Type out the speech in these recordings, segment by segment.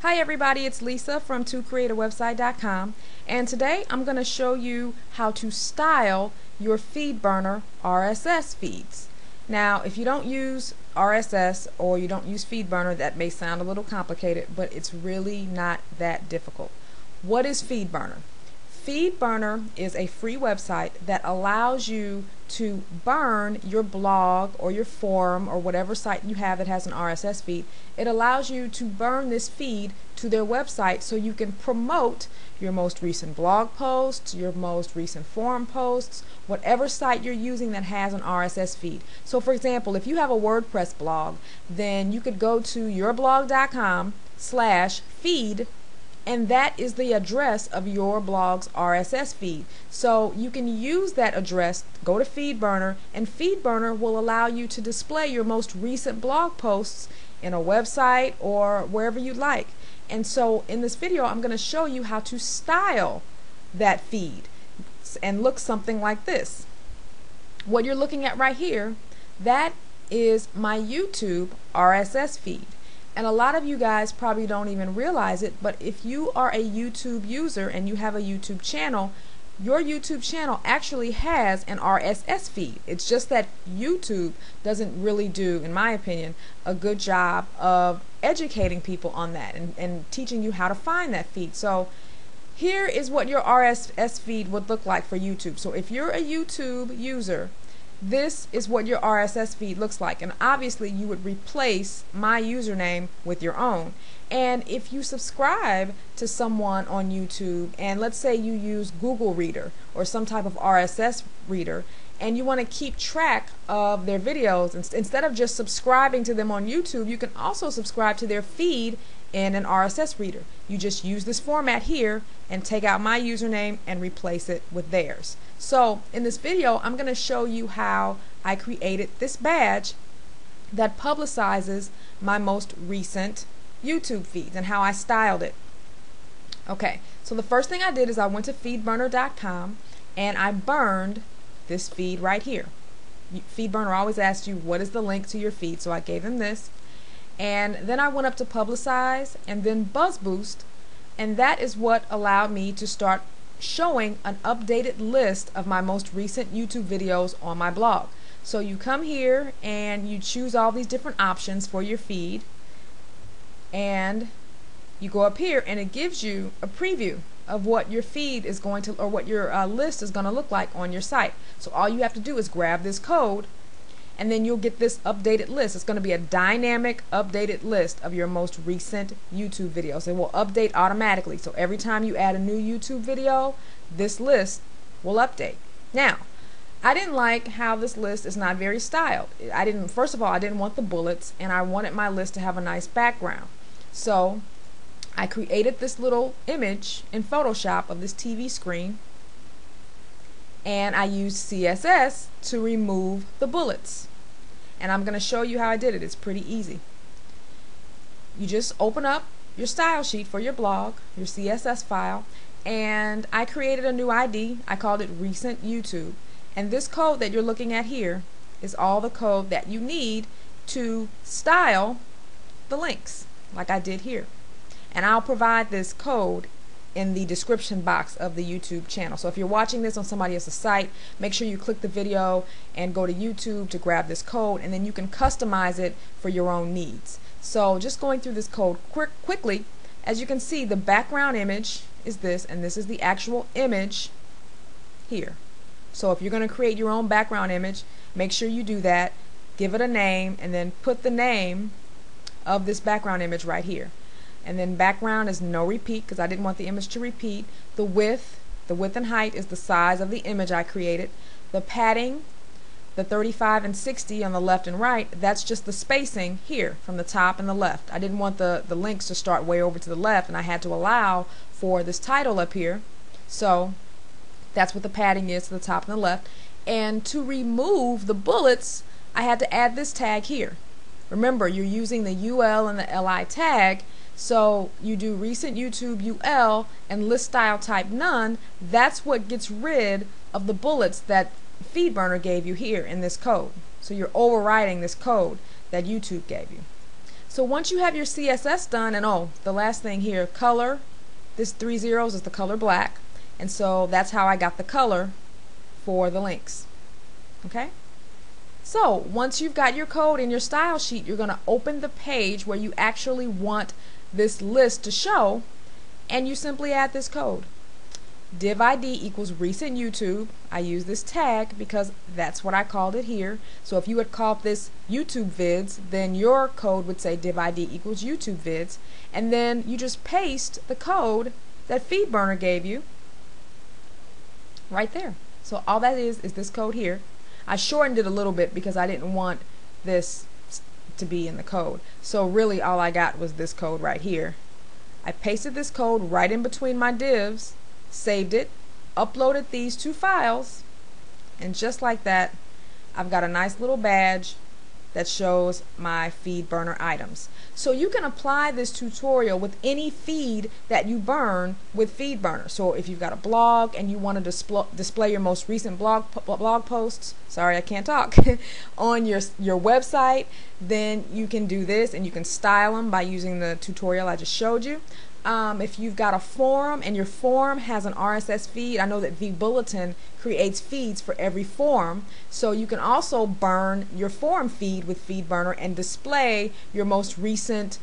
Hi everybody, it's Lisa from ToCreateAWebsite.com, and today I'm going to show you how to style your Feedburner RSS feeds. Now, if you don't use RSS or you don't use Feedburner, that may sound a little complicated, but it's really not that difficult. What is Feedburner? Feedburner is a free website that allows you to burn your blog or your forum or whatever site you have that has an RSS feed. It allows you to burn this feed to their website so you can promote your most recent blog posts, your most recent forum posts, whatever site you're using that has an RSS feed. So for example, if you have a WordPress blog, then you could go to yourblog.com/feed, and that is the address of your blog's RSS feed. So you can use that address, go to Feedburner, and Feedburner will allow you to display your most recent blog posts in a website or wherever you like. And so in this video I'm going to show you how to style that feed and look something like this. What you're looking at right here, that is my YouTube RSS feed. And a lot of you guys probably don't even realize it, but if you are a YouTube user and you have a YouTube channel, your YouTube channel actually has an RSS feed. It's just that YouTube doesn't really do, in my opinion, a good job of educating people on that and teaching you how to find that feed. So here is what your RSS feed would look like for YouTube. So if you're a YouTube user, this is what your RSS feed looks like, and obviously you would replace my username with your own. And if you subscribe to someone on YouTube, and let's say you use Google Reader or some type of RSS reader, and you want to keep track of their videos, instead of just subscribing to them on YouTube, you can also subscribe to their feed in an RSS reader. You just use this format here and take out my username and replace it with theirs. So in this video I'm going to show you how I created this badge that publicizes my most recent YouTube feeds and how I styled it. Okay, so the first thing I did is I went to feedburner.com and I burned this feed right here. Feedburner always asks you what is the link to your feed, so I gave them this. And then I went up to publicize and then buzz boost, and that is what allowed me to start showing an updated list of my most recent YouTube videos on my blog. So you come here and you choose all these different options for your feed, and you go up here and it gives you a preview of what your feed is going to, or what your list is going to look like on your site. So all you have to do is grab this code and then you'll get this updated list. It's going to be a dynamic updated list of your most recent YouTube videos. It will update automatically, so every time you add a new YouTube video, this list will update. Now, I didn't like how this list is not very styled. First of all, I didn't want the bullets, and I wanted my list to have a nice background. So I created this little image in Photoshop of this TV screen, and I used CSS to remove the bullets. And I'm going to show you how I did it. It's pretty easy. You just open up your style sheet for your blog, your CSS file, and I created a new ID. I called it Recent YouTube. And this code that you're looking at here is all the code that you need to style the links, like I did here. And I'll provide this code in the description box of the YouTube channel. So if you're watching this on somebody else's site, make sure you click the video and go to YouTube to grab this code, and then you can customize it for your own needs. So just going through this code quickly, as you can see, the background image is this, and this is the actual image here. So if you're going to create your own background image, make sure you do that, give it a name, and then put the name of this background image right here. And then background is no repeat, because I didn't want the image to repeat. The width and height is the size of the image I created. The padding, the 35 and 60 on the left and right, that's just the spacing here from the top and the left. I didn't want the links to start way over to the left, and I had to allow for this title up here. So that's what the padding is to the top and the left. And to remove the bullets, I had to add this tag here. Remember, you're using the UL and the LI tag. So you do recent YouTube UL and list style type none. That's what gets rid of the bullets that Feedburner gave you here in this code. So you're overriding this code that YouTube gave you. So once you have your CSS done, and oh, the last thing here, color, this 3 zeros is the color black, and so that's how I got the color for the links. Okay? So once you've got your code in your style sheet, you're going to open the page where you actually want this list to show, and you simply add this code. Div ID equals recent YouTube. I use this tag because that's what I called it here. So if you had called this YouTube vids, then your code would say div ID equals YouTube vids, and then you just paste the code that Feedburner gave you right there. So all that is this code here. I shortened it a little bit because I didn't want this to be in the code. So really all I got was this code right here. I pasted this code right in between my divs, saved it, uploaded these 2 files, and just like that, I've got a nice little badge that shows my Feedburner items. So you can apply this tutorial with any feed that you burn with Feedburner. So if you've got a blog and you want to display your most recent blog posts, sorry I can't talk, on your website, then you can do this, and you can style them by using the tutorial I just showed you. If you've got a forum and your forum has an RSS feed, I know that vBulletin creates feeds for every forum, so you can also burn your forum feed with Feedburner and display your most recent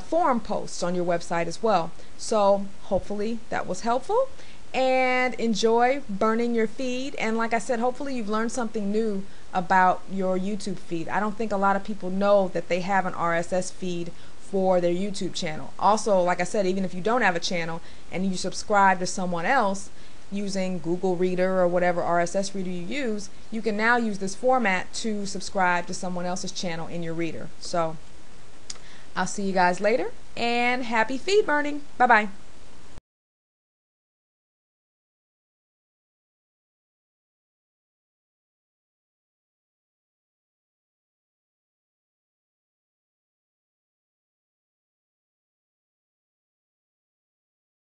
forum posts on your website as well. So hopefully that was helpful, and enjoy burning your feed. And like I said, hopefully you've learned something new about your YouTube feed. I don't think a lot of people know that they have an RSS feed for their YouTube channel. Also, like I said, even if you don't have a channel and you subscribe to someone else using Google Reader or whatever RSS reader you use, you can now use this format to subscribe to someone else's channel in your reader. So I'll see you guys later, and happy feed burning. Bye bye.